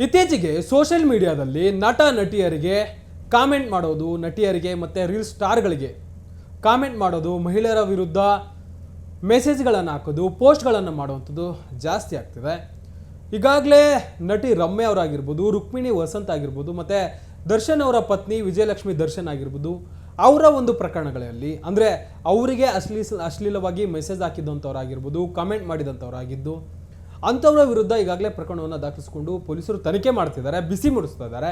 ಇತ್ತೀಚೆಗೆ ಸೋಷಿಯಲ್ ಮೀಡಿಯಾದಲ್ಲಿ ನಟ ನಟಿಯರಿಗೆ ಕಾಮೆಂಟ್ ಮಾಡೋದು, ನಟಿಯರಿಗೆ ಮತ್ತು ರೀಲ್ ಸ್ಟಾರ್ಗಳಿಗೆ ಕಾಮೆಂಟ್ ಮಾಡೋದು, ಮಹಿಳೆಯರ ವಿರುದ್ಧ ಮೆಸೇಜ್ಗಳನ್ನು ಹಾಕೋದು, ಪೋಸ್ಟ್ಗಳನ್ನು ಮಾಡುವಂಥದ್ದು ಜಾಸ್ತಿ ಆಗ್ತಿದೆ. ಈಗಾಗಲೇ ನಟಿ ರಮ್ಯಾ ಅವರಾಗಿರ್ಬೋದು, ರುಕ್ಮಿಣಿ ವಸಂತ್ ಆಗಿರ್ಬೋದು, ಮತ್ತು ದರ್ಶನ್ ಅವರ ಪತ್ನಿ ವಿಜಯಲಕ್ಷ್ಮಿ ದರ್ಶನ್ ಆಗಿರ್ಬೋದು, ಅವರ ಒಂದು ಪ್ರಕರಣಗಳಲ್ಲಿ ಅಂದರೆ ಅವರಿಗೆ ಅಶ್ಲೀಲವಾಗಿ ಮೆಸೇಜ್ ಹಾಕಿದಂಥವ್ರಾಗಿರ್ಬೋದು, ಕಾಮೆಂಟ್ ಮಾಡಿದಂಥವ್ರಾಗಿದ್ದು, ಅಂಥವರ ವಿರುದ್ಧ ಈಗಾಗಲೇ ಪ್ರಕರಣವನ್ನು ದಾಖಲಿಸಿಕೊಂಡು ಪೊಲೀಸರು ತನಿಖೆ ಮಾಡ್ತಿದ್ದಾರೆ, ಬಿಸಿ ಮುಡಿಸ್ತಾ ಇದ್ದಾರೆ.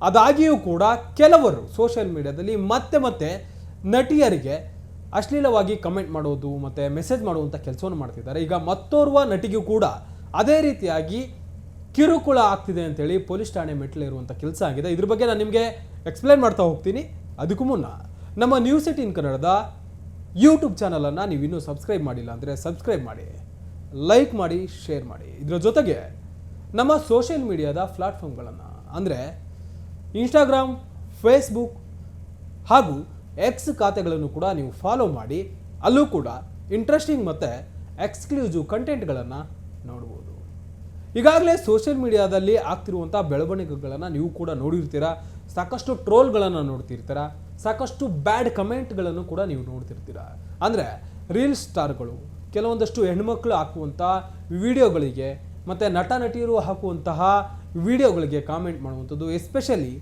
ಅದಾಗಿಯೂ ಕೂಡ ಕೆಲವರು ಸೋಷಿಯಲ್ ಮೀಡಿಯಾದಲ್ಲಿ ಮತ್ತೆ ನಟಿಯರಿಗೆ ಅಶ್ಲೀಲವಾಗಿ ಕಮೆಂಟ್ ಮಾಡೋದು ಮತ್ತು ಮೆಸೇಜ್ ಮಾಡುವಂಥ ಕೆಲಸವನ್ನು ಮಾಡ್ತಿದ್ದಾರೆ. ಈಗ ಮತ್ತೋರ್ವ ನಟಿಗೂ ಕೂಡ ಅದೇ ರೀತಿಯಾಗಿ ಕಿರುಕುಳ ಆಗ್ತಿದೆ ಅಂತೇಳಿ ಪೊಲೀಸ್ ಠಾಣೆ ಮೆಟ್ಲೇರುವಂಥ ಕೆಲಸ ಆಗಿದೆ. ಇದ್ರ ಬಗ್ಗೆ ನಾನು ನಿಮಗೆ ಎಕ್ಸ್ಪ್ಲೈನ್ ಮಾಡ್ತಾ ಹೋಗ್ತೀನಿ. ಅದಕ್ಕೂ ಮುನ್ನ ನಮ್ಮ ನ್ಯೂಸ್ 18 ಕನ್ನಡದ ಯೂಟ್ಯೂಬ್ ಚಾನಲನ್ನು ನೀವಿನ್ನೂ ಸಬ್ಸ್ಕ್ರೈಬ್ ಮಾಡಿಲ್ಲ ಅಂದರೆ ಸಬ್ಸ್ಕ್ರೈಬ್ ಮಾಡಿ, ಲೈಕ್ ಮಾಡಿ, ಶೇರ್ ಮಾಡಿ. ಇದರ ಜೊತೆಗೆ ನಮ್ಮ ಸೋಷಿಯಲ್ ಮೀಡಿಯಾದ ಪ್ಲಾಟ್ಫಾರ್ಮ್ಗಳನ್ನು ಅಂದರೆ ಇನ್ಸ್ಟಾಗ್ರಾಮ್, ಫೇಸ್ಬುಕ್ ಹಾಗೂ ಎಕ್ಸ್ ಖಾತೆಗಳನ್ನು ಕೂಡ ನೀವು ಫಾಲೋ ಮಾಡಿ. ಅಲ್ಲೂ ಕೂಡ ಇಂಟ್ರೆಸ್ಟಿಂಗ್ ಮತ್ತು ಎಕ್ಸ್ಕ್ಲೂಸಿವ್ ಕಂಟೆಂಟ್ಗಳನ್ನು ನೋಡ್ಬೋದು. ಈಗಾಗಲೇ ಸೋಷಿಯಲ್ ಮೀಡಿಯಾದಲ್ಲಿ ಆಗ್ತಿರುವಂಥ ಬೆಳವಣಿಗೆಗಳನ್ನು ನೀವು ಕೂಡ ನೋಡಿರ್ತೀರ. ಸಾಕಷ್ಟು ಟ್ರೋಲ್ಗಳನ್ನು ನೋಡ್ತಿರ್ತೀರ, ಸಾಕಷ್ಟು ಬ್ಯಾಡ್ ಕಮೆಂಟ್ಗಳನ್ನು ಕೂಡ ನೀವು ನೋಡ್ತಿರ್ತೀರ. ಅಂದರೆ ರೀಲ್ ಸ್ಟಾರ್ಗಳು ಕೆಲವೊಂದಷ್ಟು ಹೆಣ್ಮಕ್ಳು ಹಾಕುವಂಥ ವಿಡಿಯೋಗಳಿಗೆ ಮತ್ತು ನಟ ನಟಿಯರು ಹಾಕುವಂತಹ ವಿಡಿಯೋಗಳಿಗೆ ಕಾಮೆಂಟ್ ಮಾಡುವಂಥದ್ದು, ಎಸ್ಪೆಷಲಿ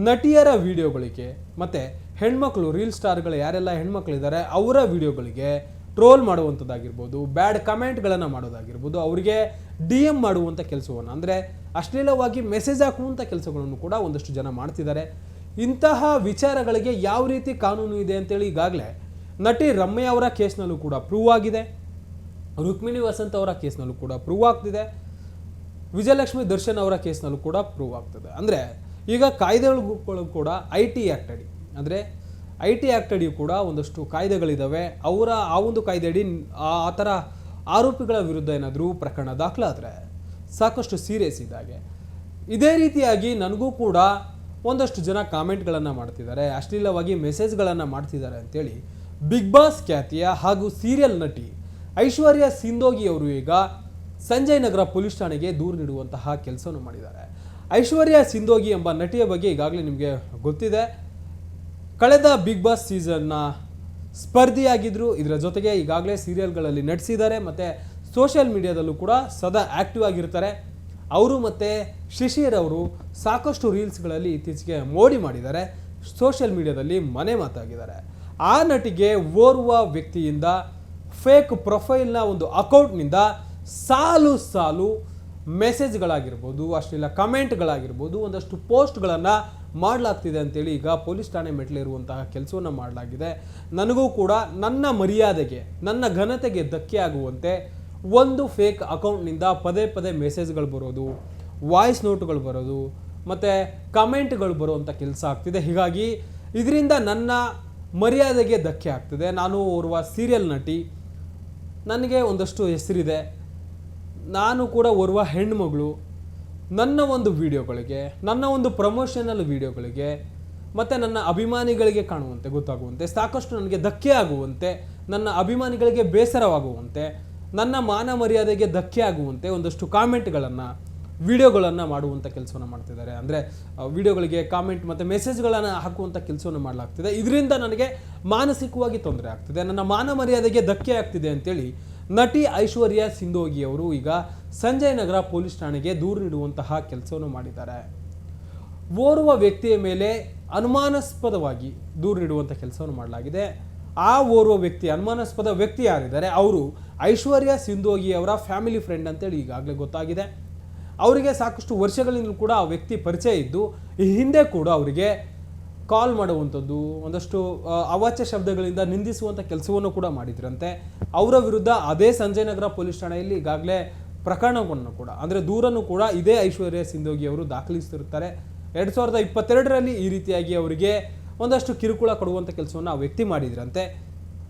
ನಟಿಯರ ವಿಡಿಯೋಗಳಿಗೆ ಮತ್ತು ಹೆಣ್ಮಕ್ಳು ರೀಲ್ ಸ್ಟಾರ್ಗಳು ಯಾರೆಲ್ಲ ಹೆಣ್ಮಕ್ಳಿದ್ದಾರೆ ಅವರ ವಿಡಿಯೋಗಳಿಗೆ ಟ್ರೋಲ್ ಮಾಡುವಂಥದ್ದಾಗಿರ್ಬೋದು, ಬ್ಯಾಡ್ ಕಮೆಂಟ್ಗಳನ್ನು ಮಾಡೋದಾಗಿರ್ಬೋದು, ಅವರಿಗೆ DM ಮಾಡುವಂಥ ಕೆಲಸವನ್ನು ಅಂದರೆ ಅಶ್ಲೀಲವಾಗಿ ಮೆಸೇಜ್ ಹಾಕುವಂಥ ಕೆಲಸಗಳನ್ನು ಕೂಡ ಒಂದಷ್ಟು ಜನ ಮಾಡ್ತಿದ್ದಾರೆ. ಇಂತಹ ವಿಚಾರಗಳಿಗೆ ಯಾವ ರೀತಿ ಕಾನೂನು ಇದೆ ಅಂತೇಳಿ ಈಗಾಗಲೇ ನಟಿ ರಮ್ಯಾ ಅವರ ಕೇಸ್ನಲ್ಲೂ ಕೂಡ ಪ್ರೂವ್ ಆಗಿದೆ, ರುಕ್ಮಿಣಿ ವಸಂತ್ ಅವರ ಕೇಸ್ನಲ್ಲೂ ಕೂಡ ಪ್ರೂವ್ ಆಗ್ತಿದೆ, ವಿಜಯಲಕ್ಷ್ಮಿ ದರ್ಶನ್ ಅವರ ಕೇಸ್ನಲ್ಲೂ ಕೂಡ ಪ್ರೂವ್ ಆಗ್ತದೆ. ಅಂದರೆ ಈಗ ಕಾಯ್ದೆಗಳು ಕೂಡ IT ಆ್ಯಕ್ಟ್ ಅಡಿ ಅಂದರೆ IT ಆ್ಯಕ್ಟ್ ಅಡಿ ಕೂಡ ಒಂದಷ್ಟು ಕಾಯ್ದೆಗಳಿದ್ದಾವೆ. ಅವರ ಆ ಒಂದು ಕಾಯ್ದೆ ಅಡಿ ಆ ಥರ ಆರೋಪಿಗಳ ವಿರುದ್ಧ ಏನಾದರೂ ಪ್ರಕರಣ ದಾಖಲಾದರೆ ಸಾಕಷ್ಟು ಸೀರಿಯಸ್ ಇದ್ದಾಗೆ. ಇದೇ ರೀತಿಯಾಗಿ ನನಗೂ ಕೂಡ ಒಂದಷ್ಟು ಜನ ಕಾಮೆಂಟ್ಗಳನ್ನು ಮಾಡ್ತಿದ್ದಾರೆ, ಅಶ್ಲೀಲವಾಗಿ ಮೆಸೇಜ್ಗಳನ್ನು ಮಾಡ್ತಿದ್ದಾರೆ ಅಂತೇಳಿ ಬಿಗ್ ಬಾಸ್ ಖ್ಯಾತಿಯ ಹಾಗೂ ಸೀರಿಯಲ್ ನಟಿ ಐಶ್ವರ್ಯ ಸಿಂಧೋಗಿ ಅವರು ಈಗ ಸಂಜಯ್ ನಗರ ಪೊಲೀಸ್ ಠಾಣೆಗೆ ದೂರು ನೀಡುವಂತಹ ಕೆಲಸವನ್ನು ಮಾಡಿದ್ದಾರೆ. ಐಶ್ವರ್ಯ ಸಿಂಧೋಗಿ ಎಂಬ ನಟಿಯ ಬಗ್ಗೆ ಈಗಾಗಲೇ ನಿಮಗೆ ಗೊತ್ತಿದೆ. ಕಳೆದ ಬಿಗ್ ಬಾಸ್ ಸೀಸನ್ನ ಸ್ಪರ್ಧಿಯಾಗಿದ್ದರು. ಇದರ ಜೊತೆಗೆ ಈಗಾಗಲೇ ಸೀರಿಯಲ್ಗಳಲ್ಲಿ ನಟಿಸಿದ್ದಾರೆ ಮತ್ತು ಸೋಷಿಯಲ್ ಮೀಡಿಯಾದಲ್ಲೂ ಕೂಡ ಸದಾ ಆ್ಯಕ್ಟಿವ್ ಆಗಿರ್ತಾರೆ. ಅವರು ಮತ್ತು ಶಿಶಿರ್ ಅವರು ಸಾಕಷ್ಟು ರೀಲ್ಸ್ಗಳಲ್ಲಿ ಇತ್ತೀಚೆಗೆ ಮೋಡಿ ಮಾಡಿದ್ದಾರೆ, ಸೋಷಿಯಲ್ ಮೀಡಿಯಾದಲ್ಲಿ ಮನೆ ಮಾತಾಗಿದ್ದಾರೆ. ಆ ನಟಿಗೆ ಓರ್ವ ವ್ಯಕ್ತಿಯಿಂದ ಫೇಕ್ ಪ್ರೊಫೈಲ್ನ ಒಂದು ಅಕೌಂಟ್ನಿಂದ ಸಾಲು ಮೆಸೇಜ್ಗಳಾಗಿರ್ಬೋದು, ಅಶ್ಲೀಲ ಕಮೆಂಟ್ಗಳಾಗಿರ್ಬೋದು, ಒಂದಷ್ಟು ಪೋಸ್ಟ್ಗಳನ್ನು ಮಾಡಲಾಗ್ತಿದೆ ಅಂತೇಳಿ ಈಗ ಪೊಲೀಸ್ ಠಾಣೆ ಮೆಟ್ಲೇರುವಂತಹ ಕೆಲಸವನ್ನು ಮಾಡಲಾಗಿದೆ. ನನಗೂ ಕೂಡ ನನ್ನ ಮರ್ಯಾದೆಗೆ, ನನ್ನ ಘನತೆಗೆ ಧಕ್ಕೆ ಆಗುವಂತೆ ಒಂದು ಫೇಕ್ ಅಕೌಂಟ್ನಿಂದ ಪದೇ ಮೆಸೇಜ್ಗಳು ಬರೋದು, ವಾಯ್ಸ್ ನೋಟ್ಗಳು ಬರೋದು ಮತ್ತು ಕಮೆಂಟ್ಗಳು ಬರುವಂಥ ಕೆಲಸ ಆಗ್ತಿದೆ. ಹೀಗಾಗಿ ಇದರಿಂದ ನನ್ನ ಮರ್ಯಾದೆಗೆ ಧಕ್ಕೆ ಆಗ್ತಿದೆ. ನಾನು ಓರ್ವ ಸೀರಿಯಲ್ ನಟಿ, ನನಗೆ ಒಂದಷ್ಟು ಹೆಸರಿದೆ, ನಾನು ಕೂಡ ಓರ್ವ ಹೆಣ್ಮಗಳು. ನನ್ನ ಒಂದು ವಿಡಿಯೋಗಳಿಗೆ, ನನ್ನ ಒಂದು ಪ್ರಮೋಷನಲ್ ವಿಡಿಯೋಗಳಿಗೆ ಮತ್ತು ನನ್ನ ಅಭಿಮಾನಿಗಳಿಗೆ ಕಾಣುವಂತೆ, ಗೊತ್ತಾಗುವಂತೆ, ಸಾಕಷ್ಟು ನನಗೆ ಧಕ್ಕೆ ಆಗುವಂತೆ, ನನ್ನ ಅಭಿಮಾನಿಗಳಿಗೆ ಬೇಸರವಾಗುವಂತೆ, ನನ್ನ ಮಾನ ಮರ್ಯಾದೆಗೆ ಧಕ್ಕೆ ಆಗುವಂತೆ ಒಂದಷ್ಟು ಕಾಮೆಂಟ್ಗಳನ್ನು, ವಿಡಿಯೋಗಳನ್ನು ಮಾಡುವಂಥ ಕೆಲಸವನ್ನು ಮಾಡ್ತಿದ್ದಾರೆ. ಅಂದರೆ ವಿಡಿಯೋಗಳಿಗೆ ಕಾಮೆಂಟ್ ಮತ್ತು ಮೆಸೇಜ್ಗಳನ್ನು ಹಾಕುವಂಥ ಕೆಲಸವನ್ನು ಮಾಡಲಾಗ್ತಿದೆ. ಇದರಿಂದ ನನಗೆ ಮಾನಸಿಕವಾಗಿ ತೊಂದರೆ ಆಗ್ತಿದೆ, ನನ್ನ ಮಾನ ಮರ್ಯಾದೆಗೆ ಧಕ್ಕೆ ಆಗ್ತಿದೆ ಅಂತೇಳಿ ನಟಿ ಐಶ್ವರ್ಯ ಸಿಂಧೋಗಿ ಅವರು ಈಗ ಸಂಜಯ್ ನಗರ ಪೊಲೀಸ್ ಠಾಣೆಗೆ ದೂರು ನೀಡುವಂತಹ ಕೆಲಸವನ್ನು ಮಾಡಿದ್ದಾರೆ. ಓರ್ವ ವ್ಯಕ್ತಿಯ ಮೇಲೆ ಅನುಮಾನಾಸ್ಪದವಾಗಿ ದೂರು ನೀಡುವಂಥ ಕೆಲಸವನ್ನು ಮಾಡಲಾಗಿದೆ. ಆ ಓರ್ವ ವ್ಯಕ್ತಿ, ಅನುಮಾನಾಸ್ಪದ ವ್ಯಕ್ತಿ ಯಾರಿದ್ದಾರೆ ಅವರು ಐಶ್ವರ್ಯ ಸಿಂಧೋಗಿ ಅವರ ಫ್ಯಾಮಿಲಿ ಫ್ರೆಂಡ್ ಅಂತೇಳಿ ಈಗಾಗಲೇ ಗೊತ್ತಾಗಿದೆ. ಅವರಿಗೆ ಸಾಕಷ್ಟು ವರ್ಷಗಳಿಂದಲೂ ಕೂಡ ಆ ವ್ಯಕ್ತಿ ಪರಿಚಯ ಇದ್ದು, ಈ ಹಿಂದೆ ಕೂಡ ಅವರಿಗೆ ಕಾಲ್ ಮಾಡುವಂಥದ್ದು, ಒಂದಷ್ಟು ಅವಾಚ್ಯ ಶಬ್ದಗಳಿಂದ ನಿಂದಿಸುವಂಥ ಕೆಲಸವನ್ನು ಕೂಡ ಮಾಡಿದ್ರಂತೆ. ಅವರ ವಿರುದ್ಧ ಅದೇ ಸಂಜಯ್ ನಗರ ಪೊಲೀಸ್ ಠಾಣೆಯಲ್ಲಿ ಈಗಾಗಲೇ ಪ್ರಕರಣವನ್ನು ಕೂಡ ಅಂದರೆ ದೂರನ್ನು ಕೂಡ ಇದೇ ಐಶ್ವರ್ಯ ಸಿಂಧೋಗಿ ಅವರು ದಾಖಲಿಸ್ತಿರ್ತಾರೆ. 2022ರಲ್ಲಿ ಈ ರೀತಿಯಾಗಿ ಅವರಿಗೆ ಒಂದಷ್ಟು ಕಿರುಕುಳ ಕೊಡುವಂಥ ಕೆಲಸವನ್ನು ಆ ವ್ಯಕ್ತಿ ಮಾಡಿದ್ರಂತೆ.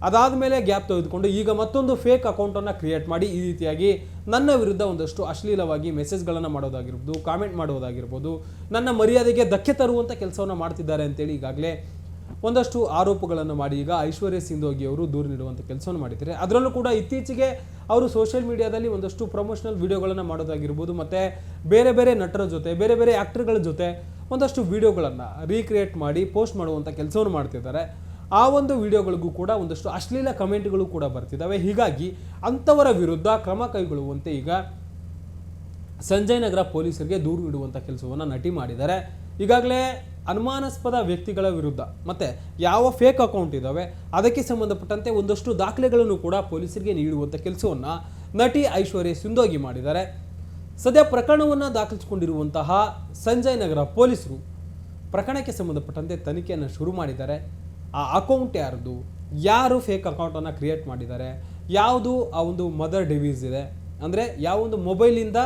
ಅದಾದ ಮೇಲೆ ಗ್ಯಾಪ್ ತೆಗೆದುಕೊಂಡು ಈಗ ಮತ್ತೊಂದು ಫೇಕ್ ಅಕೌಂಟನ್ನು ಕ್ರಿಯೇಟ್ ಮಾಡಿ ಈ ರೀತಿಯಾಗಿ ನನ್ನ ವಿರುದ್ಧ ಒಂದಷ್ಟು ಅಶ್ಲೀಲವಾಗಿ ಮೆಸೇಜ್ಗಳನ್ನು ಮಾಡೋದಾಗಿರ್ಬೋದು, ಕಾಮೆಂಟ್ ಮಾಡೋದಾಗಿರ್ಬೋದು, ನನ್ನ ಮರ್ಯಾದೆಗೆ ಧಕ್ಕೆ ತರುವಂಥ ಕೆಲಸವನ್ನು ಮಾಡ್ತಿದ್ದಾರೆ ಅಂತೇಳಿ ಈಗಾಗಲೇ ಒಂದಷ್ಟು ಆರೋಪಗಳನ್ನು ಮಾಡಿ ಈಗ ಐಶ್ವರ್ಯ ಸಿಂಧೋಗಿ ಅವರು ದೂರು ನೀಡುವಂಥ ಕೆಲಸವನ್ನು ಮಾಡಿದ್ದಾರೆ. ಅದರಲ್ಲೂ ಕೂಡ ಇತ್ತೀಚೆಗೆ ಅವರು ಸೋಷಿಯಲ್ ಮೀಡಿಯಾದಲ್ಲಿ ಒಂದಷ್ಟು ಪ್ರಮೋಷನಲ್ ವಿಡಿಯೋಗಳನ್ನು ಮಾಡೋದಾಗಿರ್ಬೋದು, ಮತ್ತು ಬೇರೆ ಬೇರೆ ನಟರ ಜೊತೆ ಬೇರೆ ಬೇರೆ ಆ್ಯಕ್ಟರ್ಗಳ ಜೊತೆ ಒಂದಷ್ಟು ವಿಡಿಯೋಗಳನ್ನು ರೀಕ್ರಿಯೇಟ್ ಮಾಡಿ ಪೋಸ್ಟ್ ಮಾಡುವಂಥ ಕೆಲಸವನ್ನು ಮಾಡ್ತಿದ್ದಾರೆ. ಆ ಒಂದು ವಿಡಿಯೋಗಳಿಗೂ ಕೂಡ ಒಂದಷ್ಟು ಅಶ್ಲೀಲ ಕಮೆಂಟ್ಗಳು ಕೂಡ ಬರ್ತಿದ್ದಾವೆ. ಹೀಗಾಗಿ ಅಂಥವರ ವಿರುದ್ಧ ಕ್ರಮ ಕೈಗೊಳ್ಳುವಂತೆ ಈಗ ಸಂಜಯ್ ನಗರ ಪೊಲೀಸರಿಗೆ ದೂರು ನೀಡುವಂಥ ಕೆಲಸವನ್ನು ನಟಿ ಮಾಡಿದ್ದಾರೆ. ಈಗಾಗಲೇ ಅನುಮಾನಾಸ್ಪದ ವ್ಯಕ್ತಿಗಳ ವಿರುದ್ಧ ಮತ್ತು ಯಾವ ಫೇಕ್ ಅಕೌಂಟ್ ಇದ್ದಾವೆ ಅದಕ್ಕೆ ಸಂಬಂಧಪಟ್ಟಂತೆ ಒಂದಷ್ಟು ದಾಖಲೆಗಳನ್ನು ಕೂಡ ಪೊಲೀಸರಿಗೆ ನೀಡುವಂಥ ಕೆಲಸವನ್ನು ನಟಿ ಐಶ್ವರ್ಯ ಸಿಂಧೋಗಿ ಮಾಡಿದ್ದಾರೆ. ಸದ್ಯ ಪ್ರಕರಣವನ್ನು ದಾಖಲಿಸಿಕೊಂಡಿರುವಂತಹ ಸಂಜಯ್ ನಗರ ಪೊಲೀಸರು ಪ್ರಕರಣಕ್ಕೆ ಸಂಬಂಧಪಟ್ಟಂತೆ ತನಿಖೆಯನ್ನು ಶುರು ಮಾಡಿದ್ದಾರೆ. ಆ ಅಕೌಂಟ್ ಯಾರ್ದು, ಯಾರು ಫೇಕ್ ಅಕೌಂಟನ್ನು ಕ್ರಿಯೇಟ್ ಮಾಡಿದ್ದಾರೆ, ಯಾವುದು ಆ ಒಂದು ಮದರ್ ಡಿವೀಸ್ ಇದೆ, ಅಂದರೆ ಯಾವೊಂದು ಮೊಬೈಲಿಂದ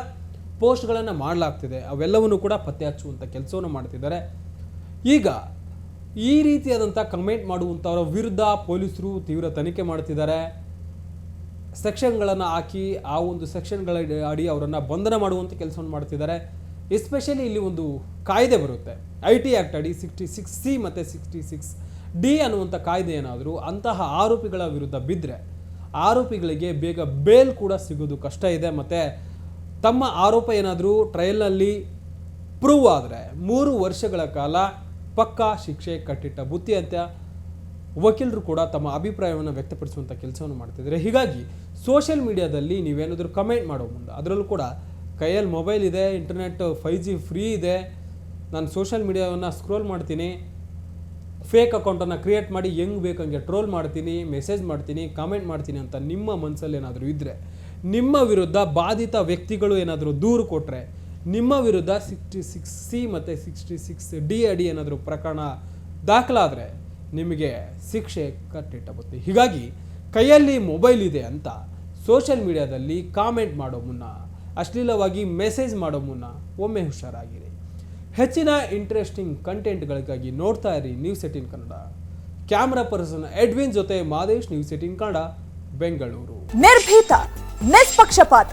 ಪೋಸ್ಟ್ಗಳನ್ನು ಮಾಡಲಾಗ್ತಿದೆ, ಅವೆಲ್ಲವನ್ನು ಕೂಡ ಪತ್ತೆ ಹಚ್ಚುವಂಥ ಕೆಲಸವನ್ನು ಮಾಡ್ತಿದ್ದಾರೆ. ಈಗ ಈ ರೀತಿಯಾದಂಥ ಕಮೆಂಟ್ ಮಾಡುವಂಥವರ ವಿರುದ್ಧ ಪೊಲೀಸರು ತೀವ್ರ ತನಿಖೆ ಮಾಡ್ತಿದ್ದಾರೆ. ಸೆಕ್ಷನ್ಗಳನ್ನು ಹಾಕಿ ಆ ಒಂದು ಸೆಕ್ಷನ್ಗಳ ಅಡಿ ಅವರನ್ನು ಬಂಧನ ಮಾಡುವಂಥ ಕೆಲಸವನ್ನು ಮಾಡ್ತಿದ್ದಾರೆ. ಎಸ್ಪೆಷಲಿ ಇಲ್ಲಿ ಒಂದು ಕಾಯ್ದೆ ಬರುತ್ತೆ, IT ಆ್ಯಕ್ಟ್ ಅಡಿ 66C ಮತ್ತು 66D ಅನ್ನುವಂಥ ಕಾಯ್ದೆ ಏನಾದರೂ ಅಂತಹ ಆರೋಪಿಗಳ ವಿರುದ್ಧ ಬಿದ್ದರೆ ಆರೋಪಿಗಳಿಗೆ ಬೇಗ ಬೇಲ್ ಕೂಡ ಸಿಗೋದು ಕಷ್ಟ ಇದೆ. ಮತ್ತು ತಮ್ಮ ಆರೋಪ ಏನಾದರೂ ಟ್ರಯಲ್ನಲ್ಲಿ ಪ್ರೂವ್ ಆದರೆ 3 ವರ್ಷಗಳ ಕಾಲ ಪಕ್ಕಾ ಶಿಕ್ಷೆ ಕಟ್ಟಿಟ್ಟ ಬುತ್ತಿ ಅಂತ ವಕೀಲರು ಕೂಡ ತಮ್ಮ ಅಭಿಪ್ರಾಯವನ್ನು ವ್ಯಕ್ತಪಡಿಸುವಂಥ ಕೆಲಸವನ್ನು ಮಾಡ್ತಿದ್ದಾರೆ. ಹೀಗಾಗಿ ಸೋಷಿಯಲ್ ಮೀಡಿಯಾದಲ್ಲಿ ನೀವೇನಾದರೂ ಕಮೆಂಟ್ ಮಾಡೋ ಮುಂದೆ, ಅದರಲ್ಲೂ ಕೂಡ ಕೈಯಲ್ಲಿ ಮೊಬೈಲ್ ಇದೆ, ಇಂಟರ್ನೆಟ್ 5G ಫ್ರೀ ಇದೆ, ನಾನು ಸೋಷಿಯಲ್ ಮೀಡಿಯಾವನ್ನು ಸ್ಕ್ರೋಲ್ ಮಾಡ್ತೀನಿ, ಫೇಕ್ ಅಕೌಂಟನ್ನು ಕ್ರಿಯೇಟ್ ಮಾಡಿ ಹೆಂಗೆ ಬೇಕಂಗೆ ಟ್ರೋಲ್ ಮಾಡ್ತೀನಿ, ಮೆಸೇಜ್ ಮಾಡ್ತೀನಿ, ಕಾಮೆಂಟ್ ಮಾಡ್ತೀನಿ ಅಂತ ನಿಮ್ಮ ಮನಸ್ಸಲ್ಲಿ ಏನಾದರೂ ಇದ್ದರೆ, ನಿಮ್ಮ ವಿರುದ್ಧ ಬಾಧಿತ ವ್ಯಕ್ತಿಗಳು ಏನಾದರೂ ದೂರು ಕೊಟ್ಟರೆ, ನಿಮ್ಮ ವಿರುದ್ಧ 66C ಮತ್ತು 66D ಅಡಿ ಏನಾದರೂ ಪ್ರಕರಣ ದಾಖಲಾದರೆ ನಿಮಗೆ ಶಿಕ್ಷೆ ಕಟ್ಟಿಟ್ಟ ಬುತ್ತಿ. ಹೀಗಾಗಿ ಕೈಯಲ್ಲಿ ಮೊಬೈಲ್ ಇದೆ ಅಂತ ಸೋಷಿಯಲ್ ಮೀಡಿಯಾದಲ್ಲಿ ಕಾಮೆಂಟ್ ಮಾಡೋ ಮುನ್ನ, ಅಶ್ಲೀಲವಾಗಿ ಮೆಸೇಜ್ ಮಾಡೋ ಮುನ್ನ ಒಮ್ಮೆ ಹುಷಾರಾಗಿರಿ. ಹೆಚ್ಚಿನ ಇಂಟ್ರೆಸ್ಟಿಂಗ್ ಕಂಟೆಂಟ್ಗಳಿಗಾಗಿ ನೋಡ್ತಾ ಇರಿ News18 Kannada. Camera person Edwin ಜೊತೆ ಮಾದೇಶ್, ನ್ಯೂಸ್18 ಕನ್ನಡ, ಬೆಂಗಳೂರು. ನಿರ್ಭೀತ, ನಿಷ್ಪಕ್ಷಪಾತ,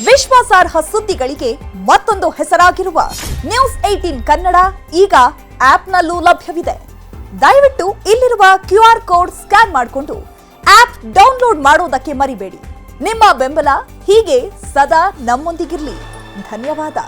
ವಿಶ್ವಾಸಾರ್ಹ ಸುದ್ದಿಗಳಿಗೆ ಮತ್ತೊಂದು ಹೆಸರಾಗಿರುವ ನ್ಯೂಸ್18 ಕನ್ನಡ ಈಗ ಆಪ್ನಲ್ಲೂ ಲಭ್ಯವಿದೆ. ದಯವಿಟ್ಟು ಇಲ್ಲಿರುವ QR ಕೋಡ್ ಸ್ಕ್ಯಾನ್ ಮಾಡಿಕೊಂಡು ಆಪ್ ಡೌನ್ಲೋಡ್ ಮಾಡೋದಕ್ಕೆ ಮರಿಬೇಡಿ. ನಿಮ್ಮ ಬೆಂಬಲ ಹೀಗೆ ಸದಾ ನಮ್ಮೊಂದಿಗಿರಲಿ. ಧನ್ಯವಾದ.